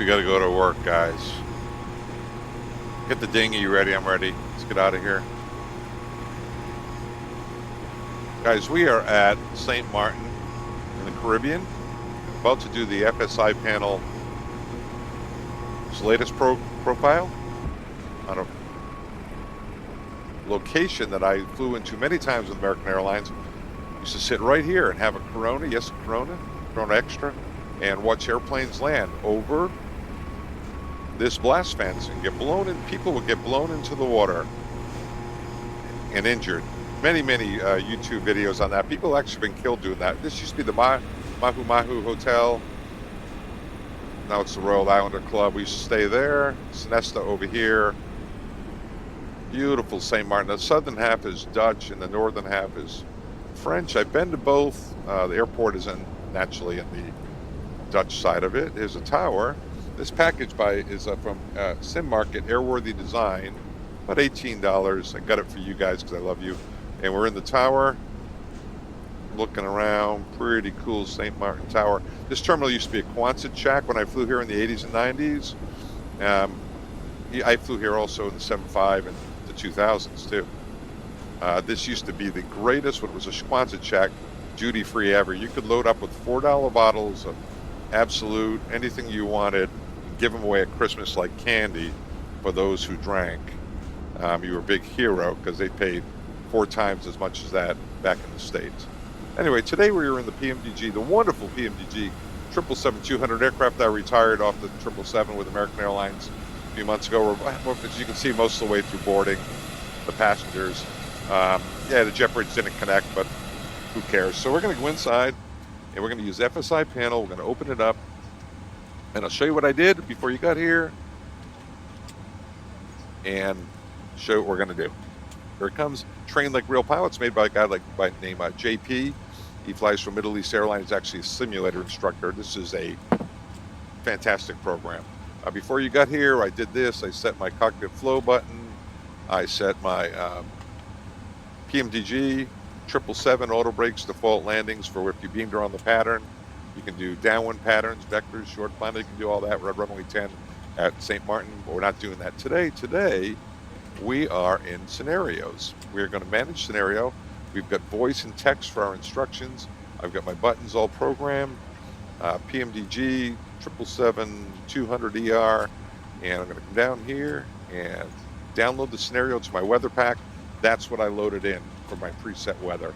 We got to go to work, guys. Get the dinghy ready. I'm ready. Let's get out of here. Guys, we are at St. Maarten in the Caribbean. About to do the FSI Panel's latest profile on a location that I flew into many times with American Airlines. Used to sit right here and have a Corona, yes, a Corona Extra, and watch airplanes land over this blast fence and get blown in. People would get blown into the water and injured. Many YouTube videos on that. People actually been killed doing that. This used to be the Mahu Hotel. Now it's the Royal Islander Club. We used to stay there. Sinesta over here. Beautiful St. Maarten. The southern half is Dutch and the northern half is French. I've been to both. The airport is naturally in the Dutch side of it. There's a tower. This package is from Sim Market, Airworthy Design, about $18. I got it for you guys because I love you. And we're in the tower, looking around. Pretty cool St. Maarten Tower. This terminal used to be a Quonset shack when I flew here in the 80s and 90s. I flew here also in the 75 and the 2000s too. This used to be the greatest when it was a Quonset shack, duty-free ever. You could load up with $4 bottles of Absolute, anything you wanted, and give them away at Christmas like candy for those who drank. You were a big hero because they paid 4 times as much as that back in the States. Anyway, today we were in the PMDG, the wonderful PMDG 777-200 aircraft that I retired off the 777 with American Airlines a few months ago. As you can see, most of the way through boarding the passengers. Yeah, the jet bridge didn't connect, but who cares? So we're going to go inside. And we're going to use FSI Panel. We're going to open it up. And I'll show you what I did before you got here. And show you what we're going to do. Here it comes. Trained Like Real Pilots, made by a guy by the name JP. He flies for Middle East Airline. He's actually a simulator instructor. This is a fantastic program. Before you got here, I did this. I set my cockpit flow button. I set my PMDG 777 auto brakes, default landings for if you beamed around the pattern. You can do downwind patterns, vectors, short final. You can do all that. We're at runway 10 at St. Maarten, but we're not doing that today. Today, we are in scenarios. We're going to manage scenario. We've got voice and text for our instructions. I've got my buttons all programmed. PMDG 777-200ER, and I'm going to come down here and download the scenario to my weather pack. That's what I loaded in for my preset weather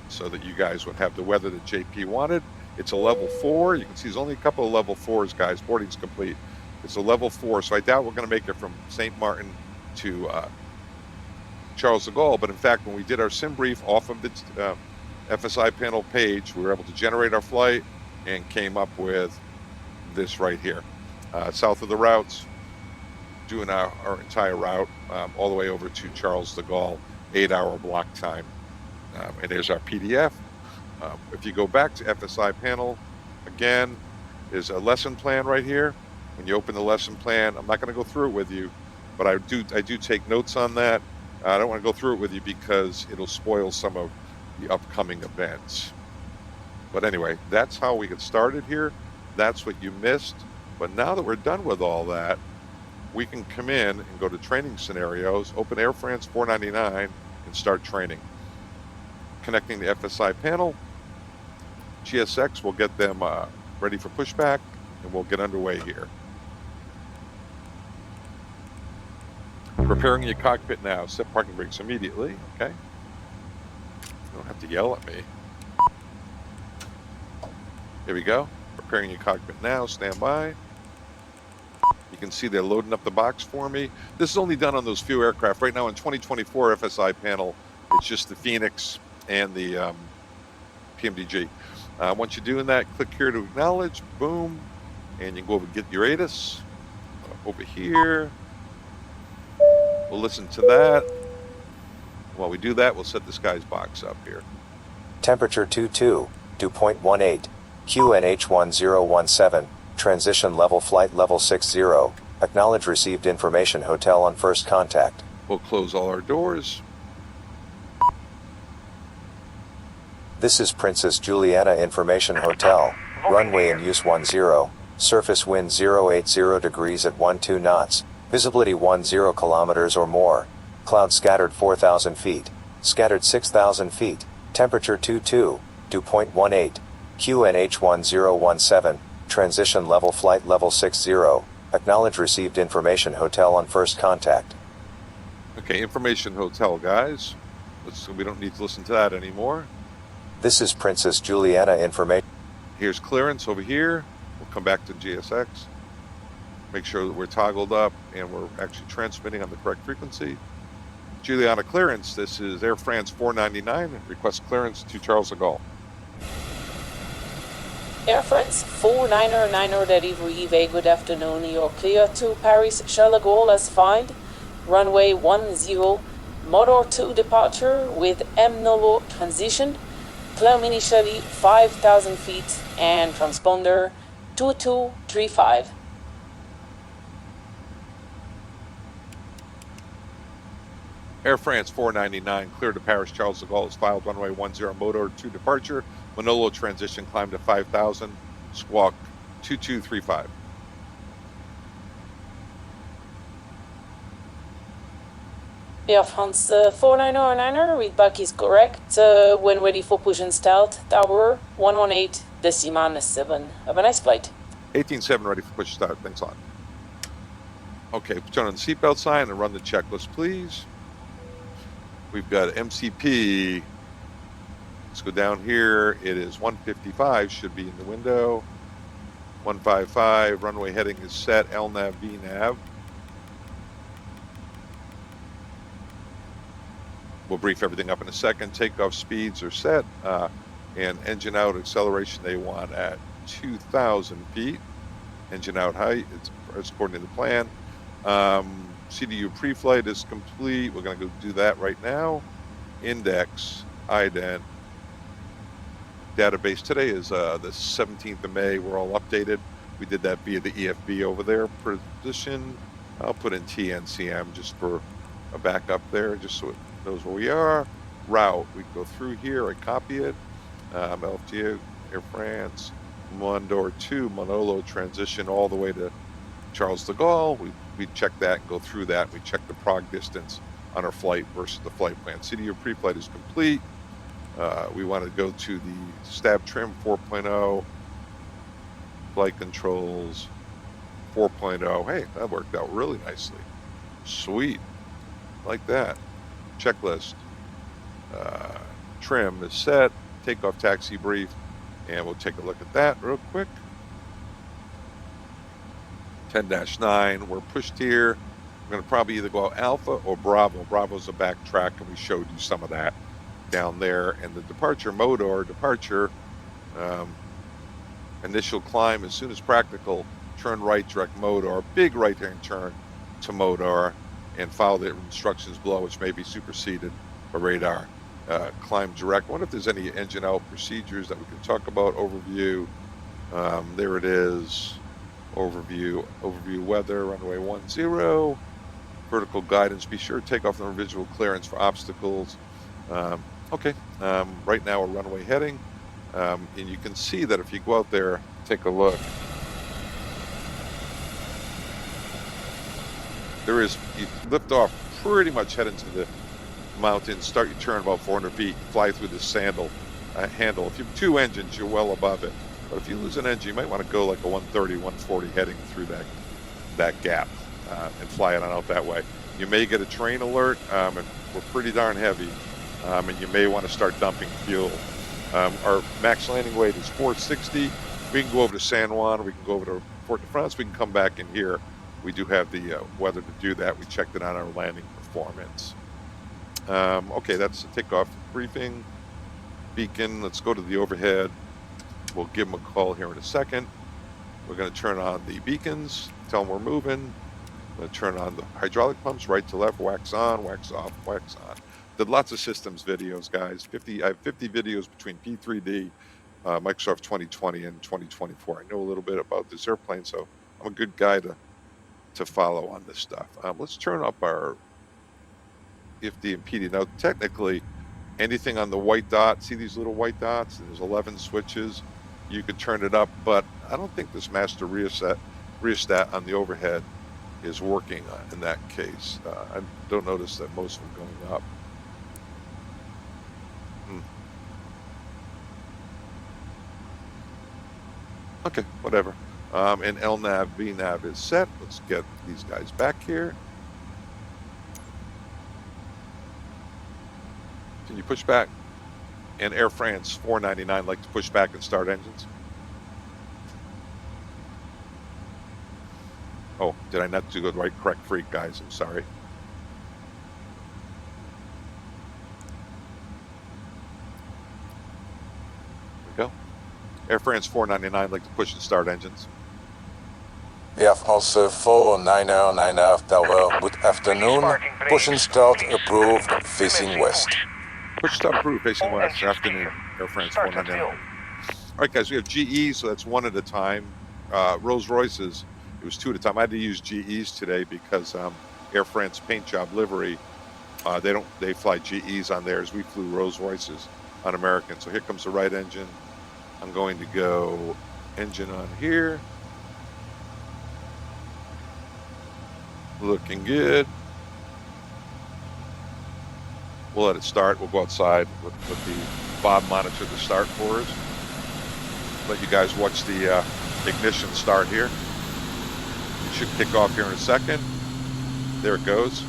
so that you guys would have the weather that JP wanted. It's a level 4. You can see there's only a couple of level 4s, guys. Boarding's complete. It's a level 4, so I doubt we're going to make it from St. Maarten to Charles de Gaulle. But in fact, when we did our sim brief off of the FSI Panel page, we were able to generate our flight and came up with this right here. South of the routes, doing our entire route all the way over to Charles de Gaulle, 8-hour block time. And there's our PDF. If you go back to FSI Panel, again, there's a lesson plan right here. When you open the lesson plan, I'm not going to go through it with you, but I do take notes on that. I don't want to go through it with you because it'll spoil some of the upcoming events. But anyway, that's how we get started here. That's what you missed. But now that we're done with all that, we can come in and go to training scenarios, open Air France 499, and start training. Connecting the FSI panel. GSX will get them ready for pushback, and we'll get underway here. Preparing your cockpit now. Set parking brakes immediately, okay? You don't have to yell at me. Here we go. Preparing your cockpit now. Stand by. You can see they're loading up the box for me. This is only done on those few aircraft. Right now in 2024 FSI panel, it's just the Phoenix and the PMDG. Once you're doing that, click here to acknowledge. Boom. And you can go over and get your ATIS. Over here. We'll listen to that. While we do that, we'll set this guy's box up here. Temperature 22, dew point 18, QNH 1017, transition level flight level 60, acknowledge received information hotel on first contact. We'll close all our doors. This is Princess Juliana Information Hotel, runway in use 10, Surface wind 080 degrees at 12 knots. Visibility 10 kilometers or more. Cloud scattered 4,000 feet. Scattered 6,000 feet. Temperature 22, dew point 18. QNH 1017. Transition level flight level 60. Acknowledge received information hotel on first contact. Okay, information hotel, guys. We don't need to listen to that anymore. This is Princess Juliana information. Here's clearance over here. We'll come back to GSX. Make sure that we're toggled up and we're actually transmitting on the correct frequency. Juliana clearance, this is Air France 499. Request clearance to Charles de Gaulle. Air France 499 delivery, very good afternoon. You're clear to Paris Charles de Gaulle as defined. Runway 10, motor 2 departure with MNOVO transition. Climb initially 5,000 feet and transponder 2235. Air France 499, clear to Paris Charles de Gaulle is filed. Runway 10, motor 2 departure. Manolo transition, climb to 5,000. Squawk 2235. Air France 499, readback is correct. When ready for push and start, tower 118, decimal 7. Have a nice flight. 18.7, ready for push start. Thanks a lot. Okay, turn on the seatbelt sign and run the checklist, please. We've got MCP. Let's go down here. It is 155, should be in the window. 155, runway heading is set, LNAV, VNAV. We'll brief everything up in a second. Takeoff speeds are set, and engine out acceleration they want at 2,000 feet. Engine out height, it's according to the plan. CDU pre-flight is complete. We're going to go do that right now. Index, ident. Database today is the 17th of May. We're all updated. We did that via the EFB over there. Position, I'll put in TNCM just for a backup there, just so it knows where we are. Route, we go through here. I copy it. LFTA, Air France, Mondor 2, Manolo transition all the way to Charles de Gaulle. We check that and go through that. We check the prog distance on our flight versus the flight plan. CDU pre-flight is complete. We want to go to the stab trim 4.0, flight controls 4.0. Hey, that worked out really nicely. Sweet. Like that. Checklist. Trim is set. Takeoff taxi brief. And we'll take a look at that real quick. 10-9, we're pushed here. We're going to probably either go out Alpha or Bravo. Bravo's a back track, and we showed you some of that down there. And the departure, Modor, departure, initial climb as soon as practical, turn right, direct Modor, big right-hand turn to Modor, and follow the instructions below, which may be superseded by radar. Climb direct. I wonder if there's any engine out procedures that we can talk about. Overview. There it is. Overview weather, runway 10. Vertical guidance. Be sure to take off the visual clearance for obstacles. Okay. Right now we're runway heading. And you can see that if you go out there, take a look. You lift off, pretty much head into the mountain, start your turn about 400 feet, fly through this handle. If you have two engines, you're well above it. But if you lose an engine, you might want to go like a 130, 140 heading through that gap and fly it on out that way. You may get a terrain alert, and we're pretty darn heavy, and you may want to start dumping fuel. Our max landing weight is 460. We can go over to San Juan, we can go over to Fort de France, we can come back in here. We do have the weather to do that. We checked it on our landing performance. Okay, that's the takeoff briefing. Beacon, let's go to the overhead. We'll give them a call here in a second. We're going to turn on the beacons, tell them we're moving. We're going to turn on the hydraulic pumps, right to left, wax on, wax off, wax on. Did lots of systems videos, guys. I have 50 videos between P3D, Microsoft 2020 and 2024. I know a little bit about this airplane, so I'm a good guy to follow on this stuff. Let's turn up our IFD and PD. Now, technically, anything on the white dot, see these little white dots? There's 11 switches. You could turn it up, but I don't think this master rheostat on the overhead is working in that case. I don't notice that most of them going up. Okay, whatever. And LNAV, VNAV is set. Let's get these guys back here. Can you push back? And Air France 499 like to push back and start engines. Oh, did I not do the right correct freak, guys? I'm sorry. There we go. Air France 499 like to push and start engines. Ja, als 499 tower, good afternoon. Push and start approved, facing west. Push start approved, facing west. Afternoon, Air France 499. All right, guys, we have GE, so that's one at a time. Rolls Royces, it was two at a time. I had to use GEs today because Air France paint job livery, they fly GEs on theirs. We flew Rolls Royces on American. So here comes the right engine. I'm going to go engine on here. Looking good. We'll let it start. We'll go outside with the Bob monitor to start for us. Let you guys watch the ignition start here. It should kick off here in a second. There it goes.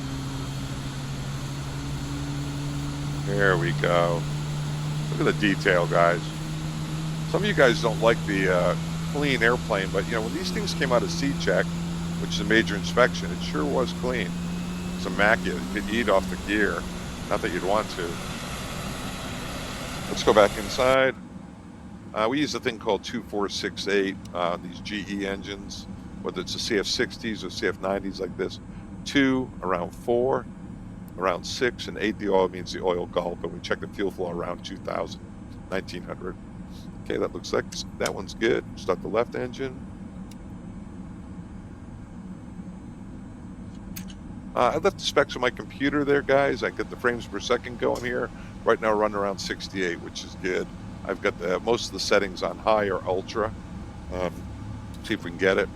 There we go. Look at the detail, guys. Some of you guys don't like the clean airplane, but you know, when these things came out of C-Check, which is a major inspection, it sure was clean. It's immaculate. You could eat off the gear. Not that you'd want to. Let's go back inside. We use a thing called 2468, these GE engines, whether it's the CF60s or CF90s like this. 2, around 4, around 6, and 8, the oil means the oil gulp, and we check the fuel flow around 2000, 1900. Okay, that looks like that one's good. Start the left engine. I left the specs on my computer there, guys. I get the frames per second going here. Right now, running around 68, which is good. I've got most of the settings on high or ultra. See if we can get it.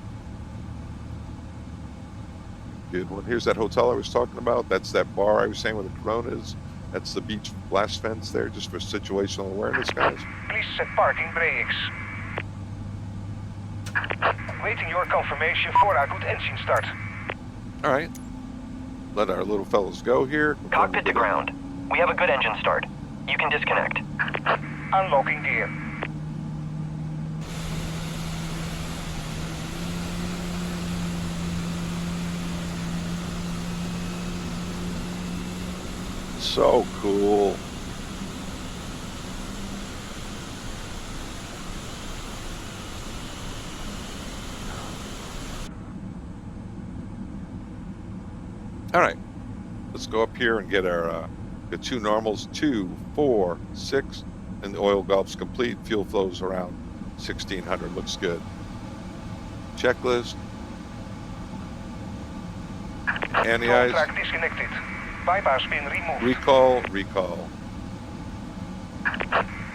Good one. Here's that hotel I was talking about. That's that bar I was saying where the Coronas. That's the beach blast fence there, just for situational awareness, guys. Please set parking brakes. Waiting your confirmation for a good engine start. All right. Let our little fellows go here. Cockpit to ground. We have a good engine start. You can disconnect. Unlocking gear. So cool. All right, let's go up here and get our the 2 normals, 2, 4, 6, and the oil gulp's complete. Fuel flows around 1600. Looks good. Checklist. Anti-eyes. Track disconnected. Bypass pin removed. Recall.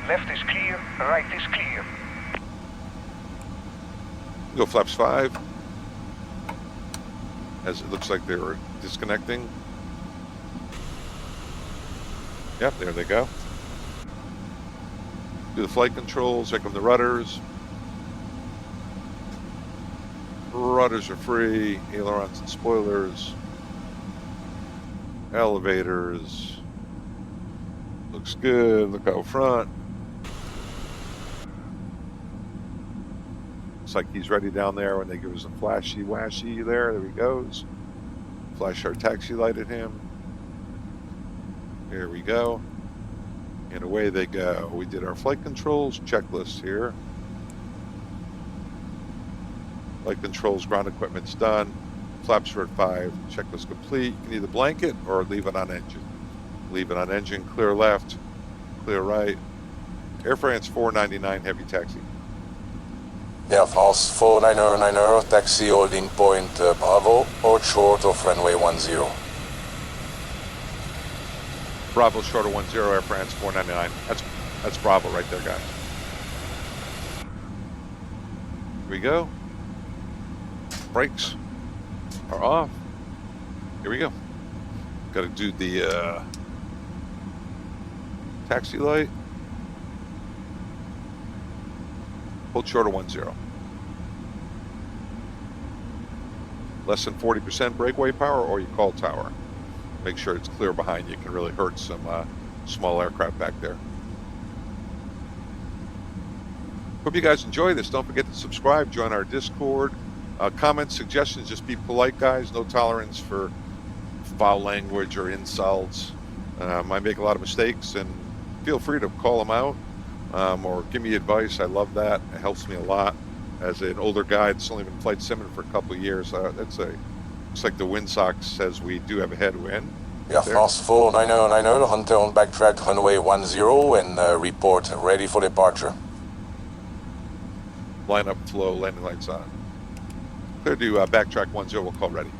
Left is clear, right is clear. Go flaps 5. As it looks like they were disconnecting. Yep, there they go. Do the flight controls, check on the rudders. Rudders are free, ailerons and spoilers. Elevators. Looks good, look out front. Looks like he's ready down there when they give us a flashy washy there. There he goes. Flash our taxi light at him. Here we go. And away they go. We did our flight controls checklist here. Flight controls, ground equipment's done. Flaps are at 5. Checklist complete. You can either blanket or leave it on engine. Leave it on engine. Clear left. Clear right. Air France 499 heavy taxi. Yeah, false 4990, taxi holding point Bravo, or short of runway 10. Bravo shorter 10, Air France 499. That's Bravo right there, guys. Here we go. Brakes are off. Here we go. Got to do the taxi light. Hold short of 10. Less than 40% breakaway power, or you call tower. Make sure it's clear behind you. It can really hurt some small aircraft back there. Hope you guys enjoy this. Don't forget to subscribe, join our Discord. Comments, suggestions, just be polite, guys. No tolerance for foul language or insults. I make a lot of mistakes, and feel free to call them out or give me advice. I love that. It helps me a lot. As an older guy that's only been flight simming for a couple of years, looks like the windsock says we do have a headwind. Yeah, fast 49090, Hunter on backtrack runway 10 and report ready for departure. Line up, flow, landing lights on. Clear to backtrack 10, we'll call ready.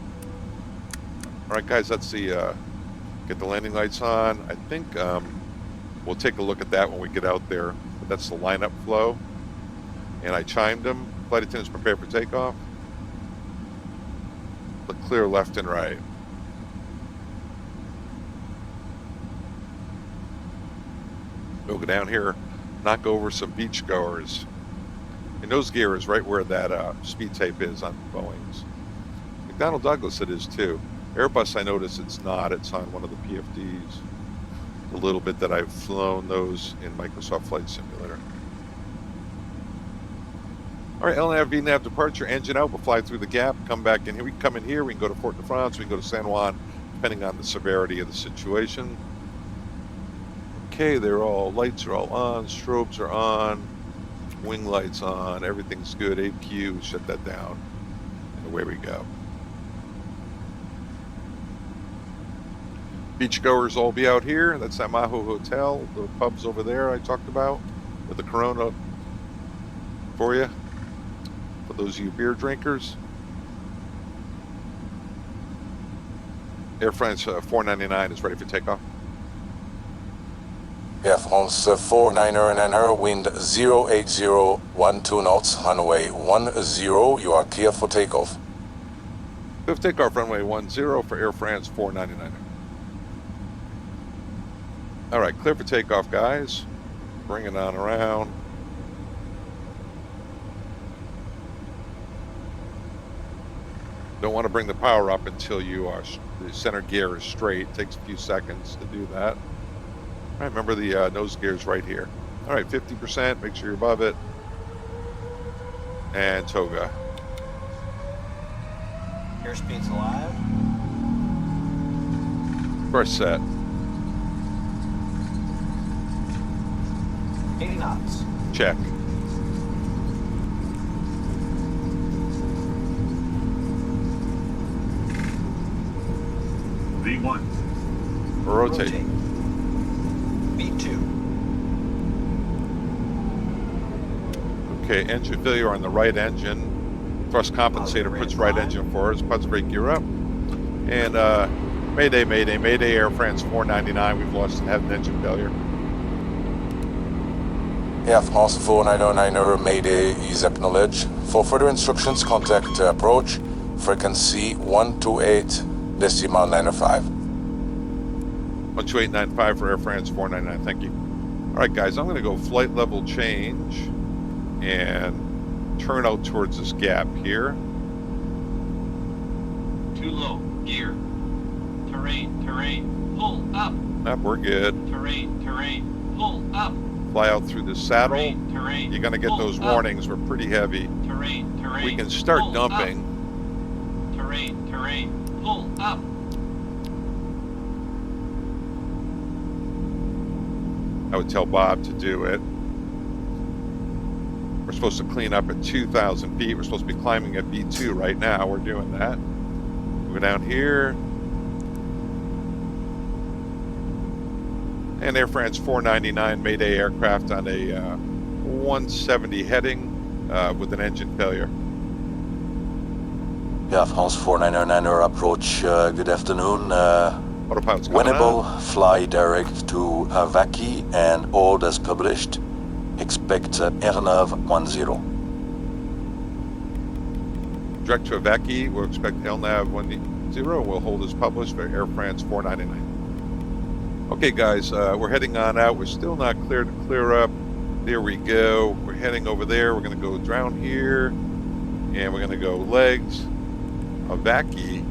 All right, guys, let's see, get the landing lights on. I think we'll take a look at that when we get out there. But that's the lineup flow. And I chimed them. Flight attendants prepare for takeoff. Look clear left and right. We'll go down here, knock over some beachgoers. And nose gear is right where that speed tape is on Boeing's. McDonnell Douglas it is too. Airbus, I notice it's not. It's on one of the PFDs. A little bit that I've flown those in Microsoft Flight Simulator. All right, LNAV, VNAV departure, engine out. We'll fly through the gap, come back in here. We can come in here. We can go to Fort de France. We can go to San Juan, depending on the severity of the situation. Okay, lights are all on. Strobes are on. Wing lights on. Everything's good. APU, shut that down. And away we go. Beachgoers all be out here. That's that Maho Hotel. The pubs over there I talked about with the Corona for you. For those of you beer drinkers. Air France 499 is ready for takeoff. Air France 490, wind 08012 knots, runway 10, you are clear for takeoff. Fifth takeoff, runway 10 for Air France 499. All right, clear for takeoff, guys. Bring it on around. Don't want to bring the power up until the center gear is straight. It takes a few seconds to do that. All right, remember the nose gear is right here. All right, 50%, make sure you're above it. And toga. Airspeed's alive. First set. 80 knots. Check. V1. Rotate. V2. Okay, engine failure on the right engine. Thrust compensator puts right engine forward. Positive brake gear up. And Mayday, Mayday, Mayday, Air France 499. We've lost and had an engine failure. Air France 490, Mayday is acknowledged. For further instructions, contact approach frequency 128.95. 128.95 for Air France 499. Thank you. All right, guys, I'm going to go flight level change and turn out towards this gap here. Too low. Gear. Terrain. Pull up. We're good. Terrain. Pull up. Fly out through the saddle. Terrain. You're going to get those warnings. We're pretty heavy. Terrain. We can start dumping. Terrain. Pull up. I would tell Bob to do it. We're supposed to clean up at 2,000 feet. We're supposed to be climbing at B2 right now. We're doing that. We're down here. And Air France 499 Mayday aircraft on a 170 heading with an engine failure. Yeah, France 490 approach, good afternoon. Autopilot's coming Winnable, out. fly direct to Vaki and all as published. Expect Airnav 10. direct to evacuate. We'll expect LNAV 10. We'll hold as published for Air France 499. Okay, guys, we're heading on out. We're still not clear to clear up. There we go. We're heading over there. We're going to go down here, and we're going to go legs, evacuate,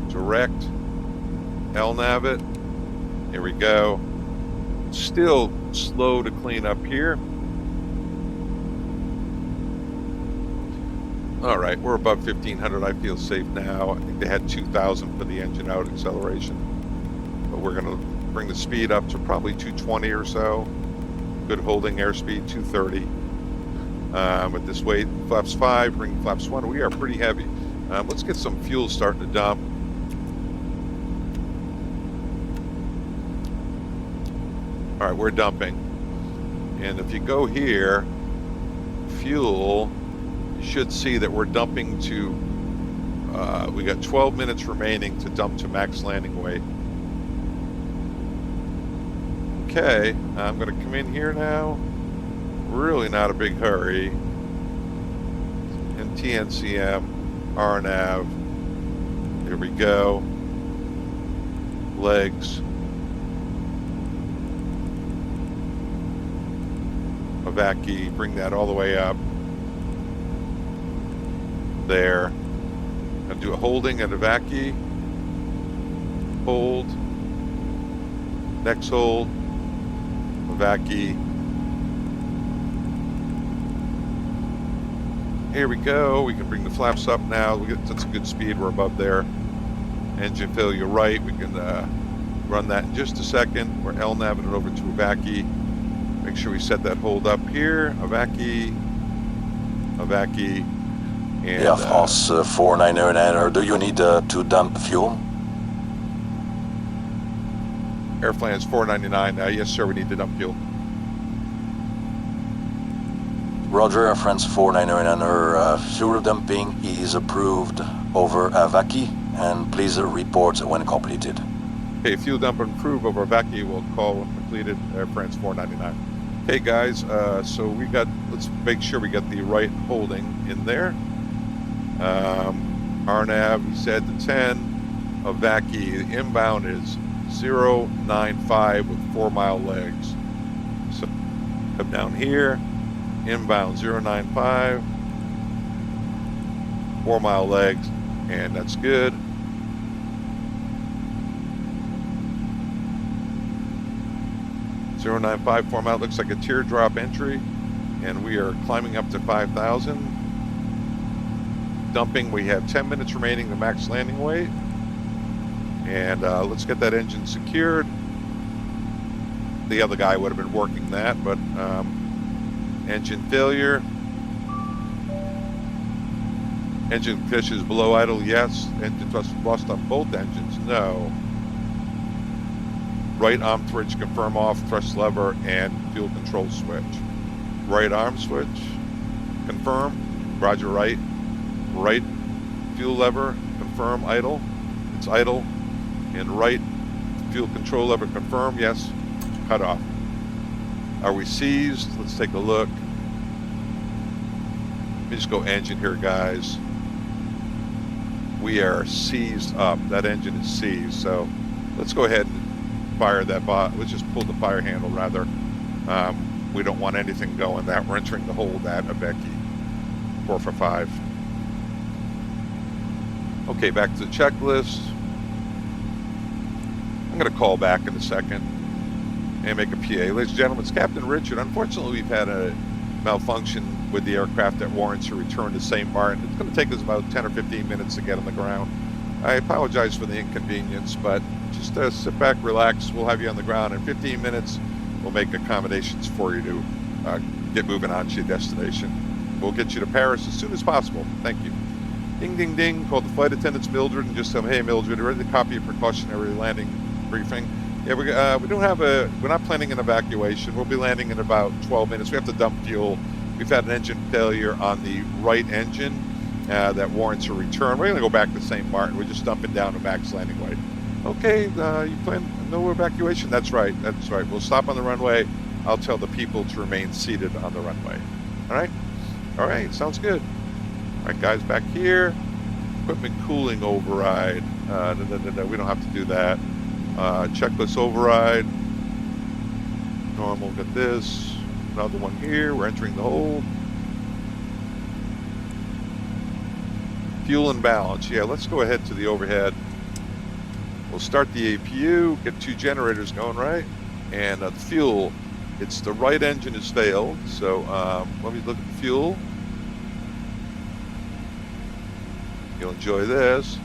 direct, LNAV it. Here we go. Still slow to clean up here. All right, we're above 1500. I feel safe now. I think they had 2000 for the engine out acceleration, but we're going to bring the speed up to probably 220 or so. Good holding airspeed, 230. At this weight, flaps 5, bring flaps 1. We are pretty heavy. Let's get some fuel starting to dump. All right, we're dumping. And if you go here, fuel, you should see that we're dumping to, we got 12 minutes remaining to dump to max landing weight. Okay, I'm going to come in here now. Really not a big hurry. And TNCM. RNAV, here we go, legs, evacuate, bring that all the way up, there, gonna do a holding and evacuate, hold, next hold, evacuate. Here we go. We can bring the flaps up now. We get that's a good speed. We're above there. Engine failure right. We can run that in just a second. We're LNAVing it over to evacuate. Make sure we set that hold up here. Evacuate. And Air France 499, do you need to dump fuel? Air France 499. Yes, sir. We need to dump fuel. Roger, Air France 499, fuel dumping is approved over evacuate, and please report when completed. Okay, fuel dump approved over evacuate. We'll call when completed. Air France 499. Okay, guys. So we got. Let's make sure we get the right holding in there. RNAV, we said to 10. Evacuate. The inbound is 095 with 4-mile legs. So come down here. Inbound 095, 4-mile legs, and that's good. .095 4-mile looks like a teardrop entry, and we are climbing up to 5,000. Dumping, we have 10 minutes remaining to max landing weight, and let's get that engine secured. The other guy would have been working that, but engine failure. Engine pushes below idle, yes. Engine thrust lost on both engines, no. Right arm switch, confirm off, thrust lever, and fuel control switch. Right arm switch, confirm, roger right. Right fuel lever, confirm idle, it's idle. And right fuel control lever, confirm, yes, cut off. Are we seized? Let's take a look. Let me just go engine here, guys. We are seized up. That engine is seized. So let's go ahead and fire that bot. Let's just pull the fire handle rather. We don't want anything going that. We're entering the hold at evacuate. 4 for 5. Okay, back to the checklist. I'm going to call back in a second and make a PA. Ladies and gentlemen, it's Captain Richard. Unfortunately, we've had a malfunction with the aircraft that warrants a return to St. Maarten. It's going to take us about 10 or 15 minutes to get on the ground. I apologize for the inconvenience, but just sit back, relax. We'll have you on the ground in 15 minutes. We'll make accommodations for you to get moving on to your destination. We'll get you to Paris as soon as possible. Thank you. Ding, ding, ding. Call the flight attendants, Mildred, and just tell them, hey, Mildred, ready to copy a precautionary landing briefing. Yeah, we don't have we're not planning an evacuation. We'll be landing in about 12 minutes. We have to dump fuel. We've had an engine failure on the right engine that warrants a return. We're going to go back to St. Maarten. We're just dumping down to max landing weight. Okay, you plan no evacuation? That's right. That's right. We'll stop on the runway. I'll tell the people to remain seated on the runway. All right, sounds good. All right, guys, back here. Equipment cooling override. No, we don't have to do that. Checklist override. Normal, get this. Another one here. We're entering the hold. Fuel and balance. Yeah, let's go ahead to the overhead. We'll start the APU, get 2 generators going, right? And the fuel, it's the right engine has failed. So let me look at the fuel. You'll enjoy this.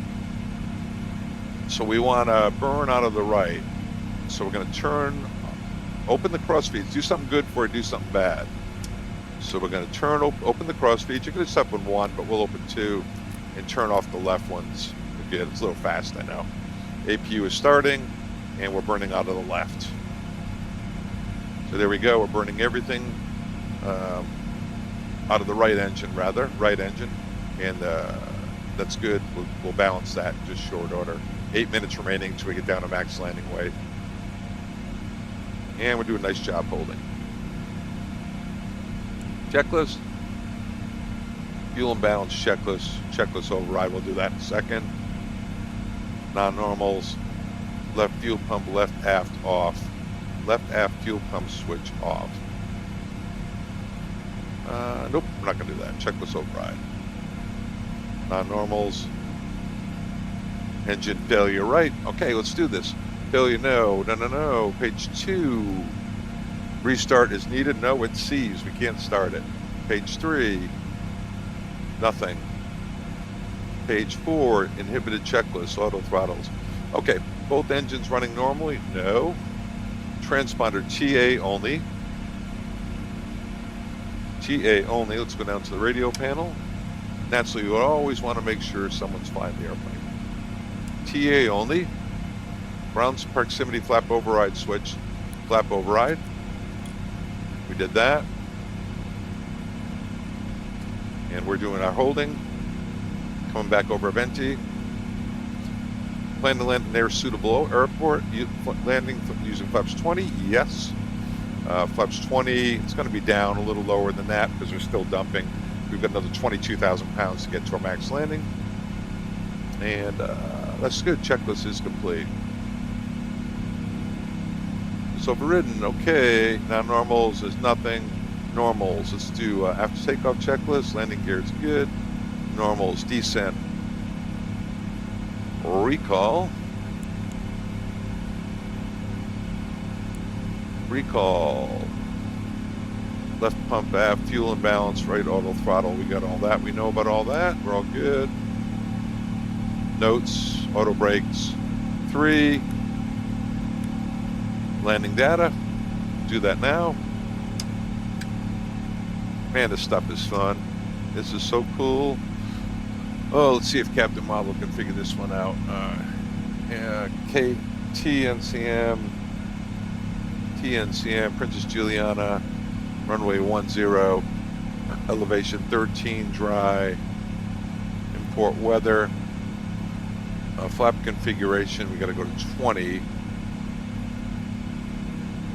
So we want to burn out of the right. So we're going to open the cross feeds, do something good before we do something bad. So we're going to open the cross feeds. You can just open 1, but we'll open 2 and turn off the left ones. Again, it's a little fast, I know. APU is starting, and we're burning out of the left. So there we go. We're burning everything out of the right engine, and that's good. We'll balance that in just short order. 8 minutes remaining until we get down to max landing weight. And we're doing a nice job holding. Checklist. Fuel and balance checklist. Checklist override. We'll do that in a second. Non-normals. Left fuel pump, left aft off. Left aft fuel pump switch off. Nope, we're not going to do that. Checklist override. Non-normals. Engine failure right. Okay, let's do this. Failure no. Page 2. Restart is needed. No, it sees. We can't start it. Page 3. Nothing. Page 4. Inhibited checklist. Auto throttles. Okay, both engines running normally. No. Transponder TA only. TA only. Let's go down to the radio panel. Naturally, you would always want to make sure someone's flying the airplane. TA only. Ground proximity flap override switch. Flap override. We did that. And we're doing our holding. Coming back over Venti. Plan to land in air suitable airport. Landing using flaps 20. Yes. Flaps 20. It's going to be down a little lower than that because we're still dumping. We've got another 22,000 pounds to get to our max landing. And that's good. Checklist is complete. It's overridden. Okay. Now normals is nothing. Normals. Let's do after takeoff checklist. Landing gear is good. Normals. Descent. Recall. Left pump aft, fuel and balance, right auto throttle. We got all that. We know about all that. We're all good. Notes, auto brakes. 3. Landing data. Do that now. Man, this stuff is fun. This is so cool. Oh, let's see if Captain Marvel can figure this one out. TNCM, Princess Juliana, runway 10, elevation 13, dry, import weather, flap configuration, we got to go to 20.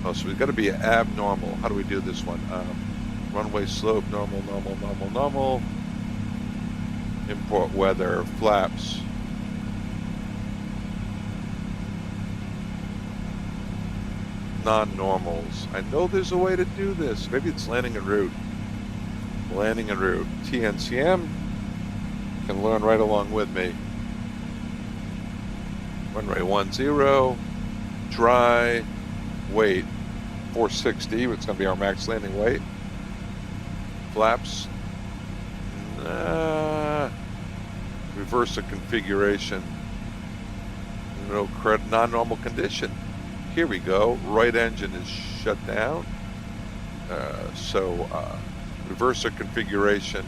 Oh, so we've got to be abnormal. How do we do this one? Runway slope, normal. Import weather, flaps. Non-normals. I know there's a way to do this. Maybe it's landing en route. TNCM can learn right along with me. Runway 10, dry, weight 460. It's going to be our max landing weight. Flaps. Reverse the configuration. No non-normal condition. Here we go. Right engine is shut down. Reverse the configuration.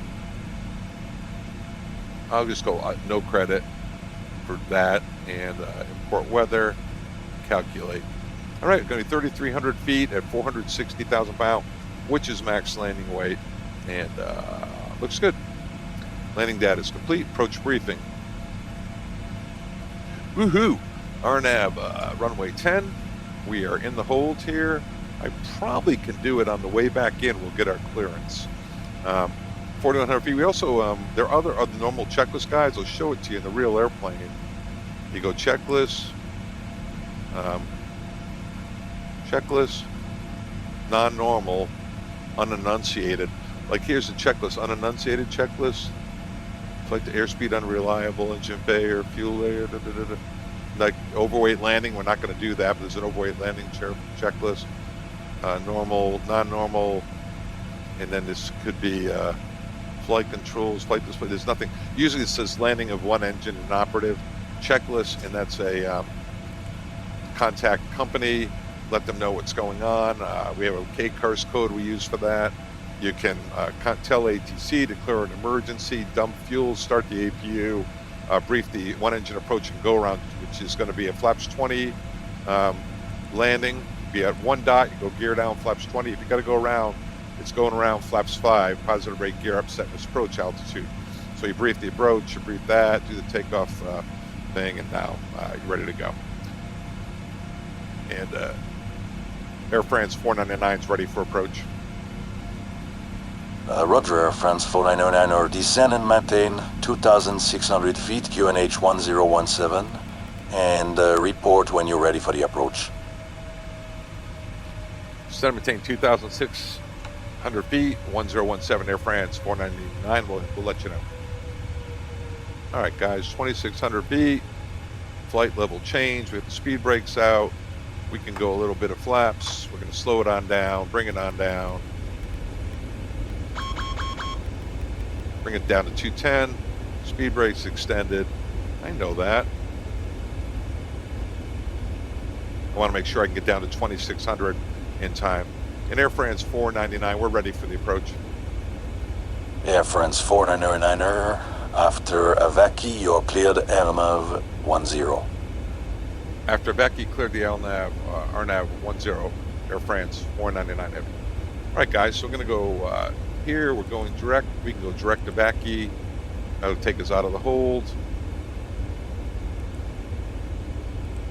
I'll just go no credit for that and import weather. Calculate. All right, going to be 3,300 feet at 460,000 pounds, which is max landing weight, and looks good. Landing data is complete. Approach briefing. Woohoo! RNAV, runway 10. We are in the hold here. I probably can do it on the way back in. We'll get our clearance. 4,100 feet. We also, there are other normal checklist guides. I'll show it to you in the real airplane. You go checklist, checklist, non-normal, unenunciated. Like here's the checklist, unenunciated checklist. Flight to airspeed unreliable, engine failure, fuel layer, like overweight landing. We're not going to do that, but there's an overweight landing checklist. Normal, non-normal, and then this could be flight controls, flight display. There's nothing. Usually it says landing of one engine inoperative checklist, and that's a contact company, let them know what's going on. We have a K-curse code we use for that. You can tell ATC, declare an emergency, dump fuel, start the APU, brief the one engine approach and go around, which is going to be a flaps 20 landing. Be at 1 dot, you go gear down, flaps 20. If you got to go around, it's going around flaps 5, positive rate gear up, set this approach altitude. So you brief the approach, you brief that, do the takeoff thing, and now you're ready to go. And Air France 499 is ready for approach. Roger, Air France 499er, descend and maintain 2,600 feet, QNH 1017, and report when you're ready for the approach. Descend and maintain 2,600 feet, 1017, Air France 499, we'll let you know. All right, guys, 2,600 feet, flight level change, we have the speed brakes out, we can go a little bit of flaps, we're gonna slow it on down, bring it on down. Bring it down to 210, speed brakes extended. I know that. I want to make sure I can get down to 2,600 in time. In Air France 499, we're ready for the approach. Air France 499er, after Avaki, you're cleared LNAV 10. After Becky cleared the LNAV, RNAV 10, Air France 499 Heavy. All right, guys, so we're going to go here. We're going direct. We can go direct to Becky. That'll take us out of the hold.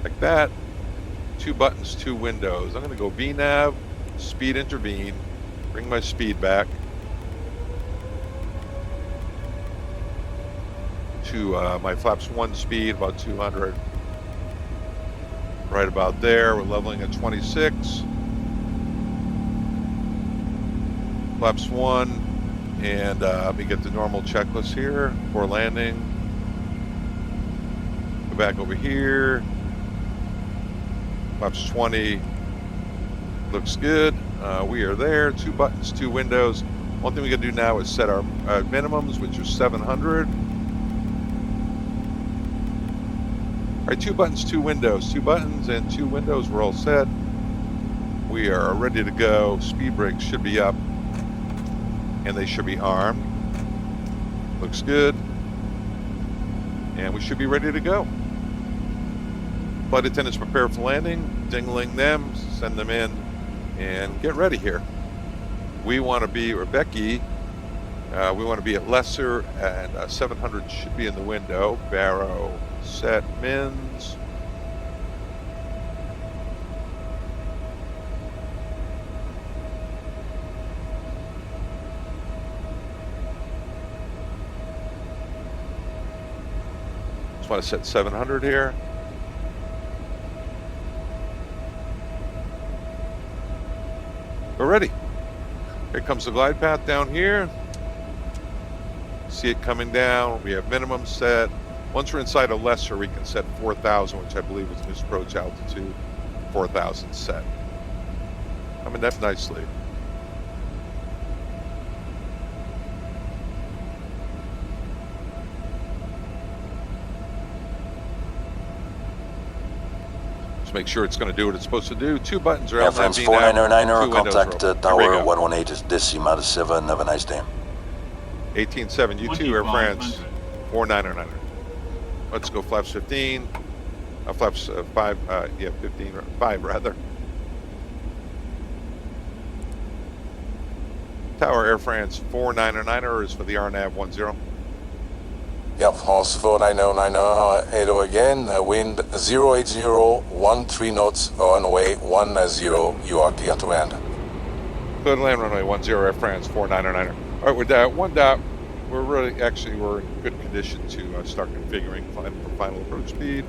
Like that. 2 buttons, 2 windows. I'm going to go VNAV, speed intervene, bring my speed back to my flaps 1 speed, about 200. Right about there. We're leveling at 26. Flaps 1, and let me get the normal checklist here for landing. Go back over here. Flaps 20 looks good. We are there. 2 buttons, 2 windows. One thing we can do now is set our minimums, which are 700. All right, 2 buttons, 2 windows. 2 buttons and 2 windows. We're all set. We are ready to go. Speed brakes should be up, and they should be armed. Looks good. And we should be ready to go. Flight attendants prepare for landing, dingling them, send them in, and get ready here. We want to be, or Becky, we want to be at lesser, and 700 should be in the window. Barrow, set, mins. Just want to set 700 here. We're ready. Here comes the glide path down here. See it coming down. We have minimum set. Once we're inside a lesser, we can set 4,000, which I believe is this approach altitude. 4,000 set. Coming up nicely. Make sure it's going to do what it's supposed to do. 2 buttons are Air out. France 499er, contact tower 118 decimal 7. Have a nice day. 18.7, you too, Air France 499er. Let's go flaps 15. Flaps 5, yeah, 15, 5 rather. Tower Air France 499er is for the RNAV 10. Air France 499er, hello again, wind 080, 13 knots, runway 10, you are clear to land. Clear to land, runway 10, Air France 499er. All right, with that one dot, we're in good condition to start configuring for final approach speed.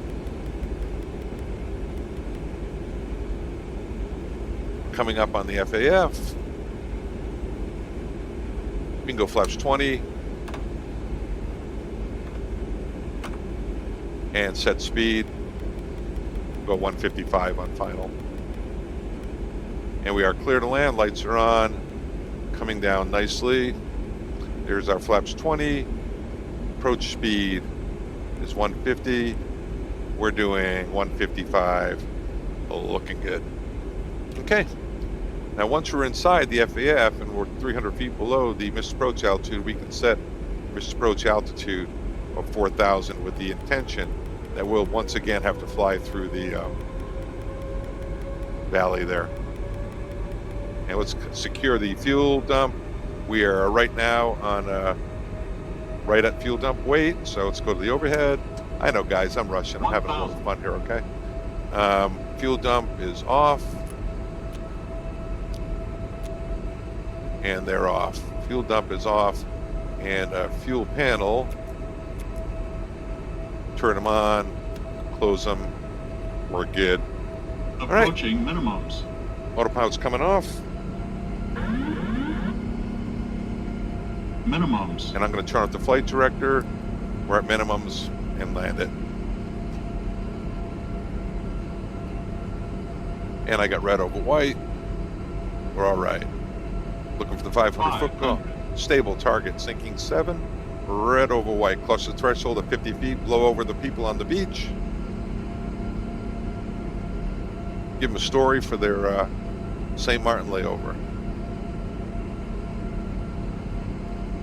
Coming up on the FAF. We can go flaps 20 and set speed. Go 155 on final. And we are clear to land. Lights are on. Coming down nicely. There's our flaps 20. Approach speed is 150. We're doing 155. Looking good. Okay. Now, once we're inside the FAF and we're 300 feet below the missed approach altitude, we can set missed approach altitude of 4,000 with the intention that we'll once again have to fly through the valley there. And let's secure the fuel dump. We are right now on right at fuel dump weight, so let's go to the overhead. I know, guys, I'm rushing. I'm having a little fun here, okay? Fuel dump is off. And they're off. Fuel dump is off. And fuel panel, turn them on, close them, we're good. Approaching minimums. Autopilot's coming off. Minimums. And I'm going to turn off the flight director. We're at minimums and land it. And I got red over white. We're all right. Looking for the 500 foot goal. Stable target, sinking 7. Red over white. Clutch the threshold at 50 feet. Blow over the people on the beach. Give them a story for their St. Maarten layover.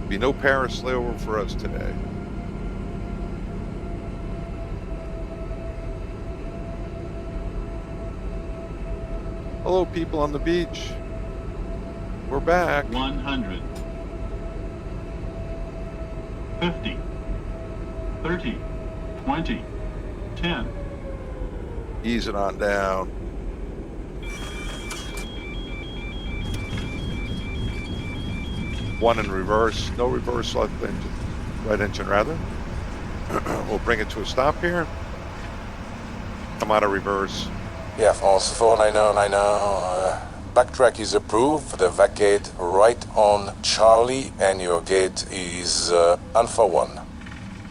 Be no Paris layover for us today. Hello, people on the beach. We're back. 100. 50. 30. 20. 10. Ease it on down. One in reverse. No reverse, left engine. Right engine, rather. We'll bring it to a stop here. Come out of reverse. Yeah, France 49090. Backtrack is approved. The vacate right on Charlie, and your gate is Alpha 1.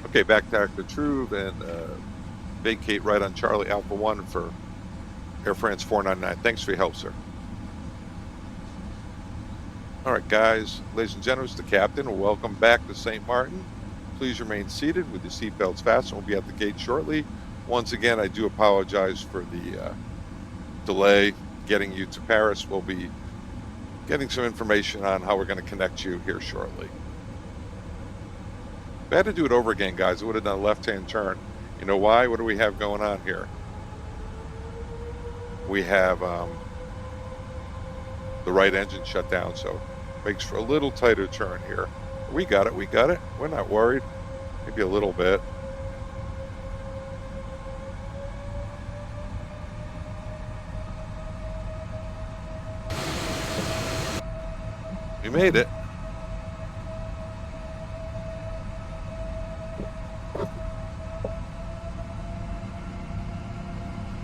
Okay, backtrack to Truve and vacate right on Charlie Alpha 1 for Air France 499. Thanks for your help, sir. All right, guys, ladies and gentlemen, the captain. Welcome back to St. Maarten. Please remain seated with your seatbelts fastened. We'll be at the gate shortly. Once again, I do apologize for the delay getting you to Paris. We'll be getting some information on how we're going to connect you here shortly. If I had to do it over again, guys, I would have done a left-hand turn. You know why? What do we have going on here? We have the right engine shut down, so makes for a little tighter turn here. We got it. We got it. We're not worried. Maybe a little bit. We made it.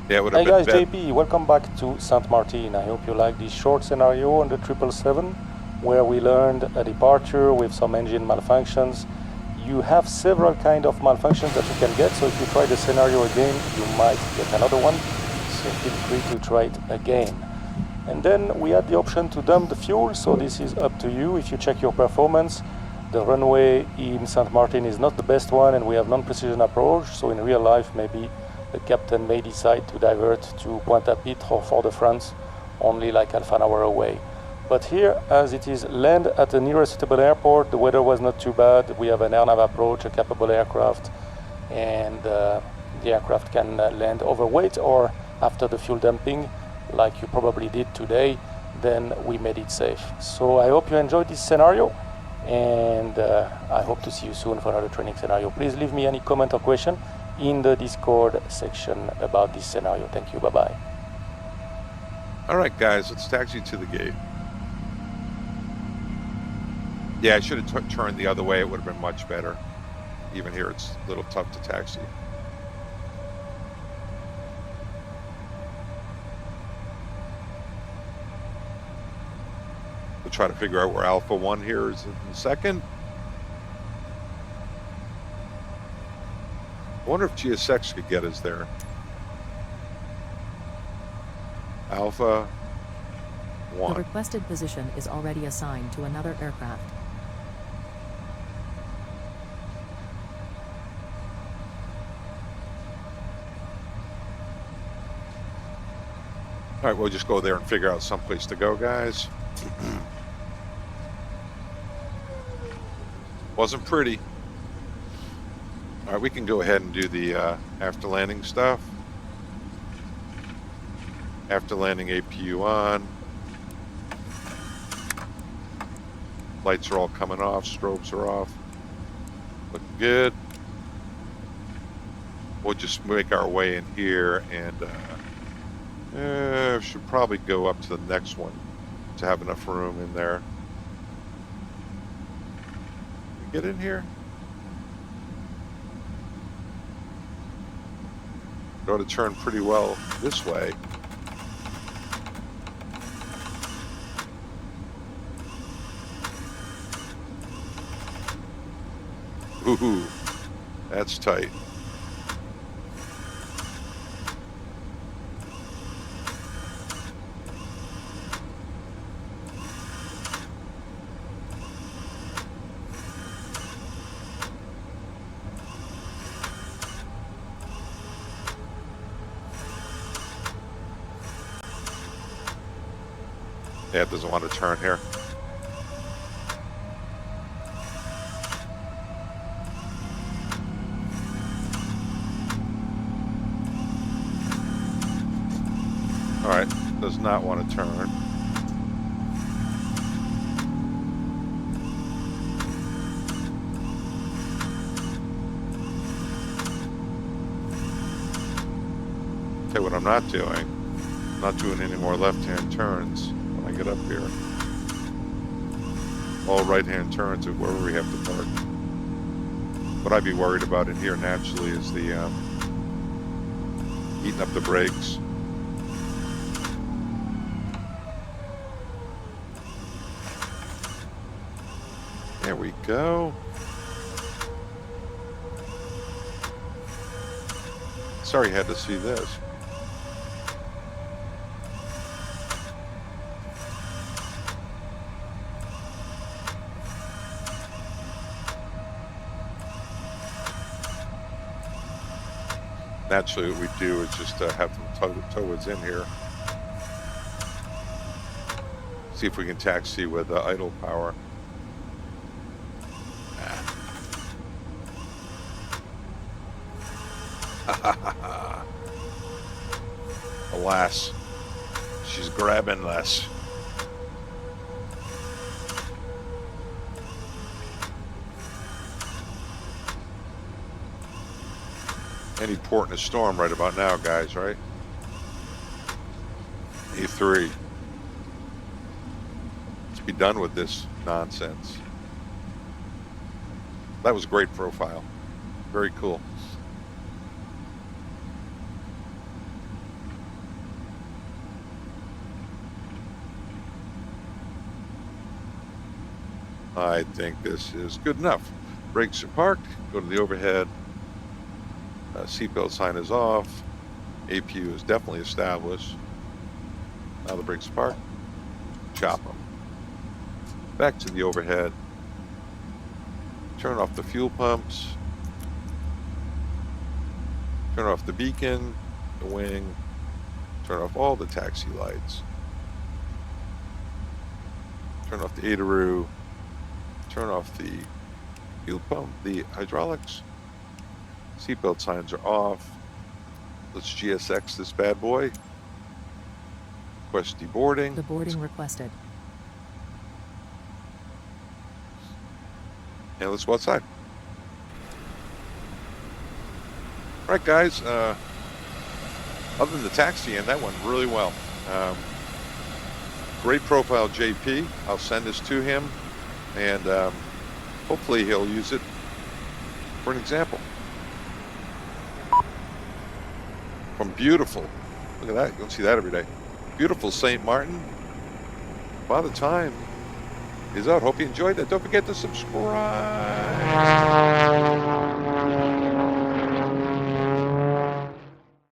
Yeah, hey guys, JP, welcome back to St. Maarten. I hope you like this short scenario on the 777 where we learned a departure with some engine malfunctions. You have several kind of malfunctions that you can get, so if you try the scenario again, you might get another one. So feel free to try it again. And then we had the option to dump the fuel, so this is up to you. If you check your performance, the runway in St. Maarten is not the best one, and we have non-precision approach, so in real life maybe the captain may decide to divert to Pointe-à-Pitre or Fort-de-France, only like half an hour away. But here, as it is land at the nearest suitable airport, the weather was not too bad. We have an air nav approach, a capable aircraft, and the aircraft can land overweight or after the fuel dumping, like you probably did today, then we made it safe. So I hope you enjoyed this scenario, and I hope to see you soon for another training scenario. Please leave me any comment or question in the Discord section about this scenario. Thank you. Bye-bye. All right, guys, let's taxi to the gate. Yeah, I should have turned the other way. It would have been much better. Even here, it's a little tough to taxi. We'll try to figure out where Alpha 1 here is in a second. I wonder if GSX could get us there. Alpha 1. The requested position is already assigned to another aircraft. All right, we'll just go there and figure out someplace to go, guys. Wasn't pretty. All right, we can go ahead and do the after landing stuff. After landing APU on. Lights are all coming off, strobes are off. Looking good. We'll just make our way in here and should probably go up to the next one to have enough room in there. Get in here. Going to turn pretty well this way. Ooh, that's tight. Yeah, it doesn't want to turn here. All right, does not want to turn. Okay, what I'm not doing, I'm not doing any more left-hand turns. Get up here. All right-hand turns of wherever we have to park. What I'd be worried about in here naturally is the eating up the brakes. There we go. Sorry you had to see this. Naturally, what we do is just have them tow us in here. See if we can taxi with idle power. Alas, she's grabbing less. Any port in a storm right about now, guys, right? A3. Let's be done with this nonsense. That was a great profile. Very cool. I think this is good enough. Brakes are parked. Go to the overhead. Seatbelt sign is off. APU is definitely established. Now the brakes are parked. Chop them. Back to the overhead. Turn off the fuel pumps. Turn off the beacon, the wing. Turn off all the taxi lights. Turn off the aileroo. Turn off the fuel pump, the hydraulics. Seatbelt signs are off. Let's GSX this bad boy. Request deboarding. The boarding requested. And let's go outside. All right, guys. Other than the taxi, and that went really well. Great profile, JP. I'll send this to him. and hopefully he'll use it for an example. From beautiful, look at that, you don't see that every day. Beautiful St. Maarten. Father Time is out. Hope you enjoyed that. Don't forget to subscribe.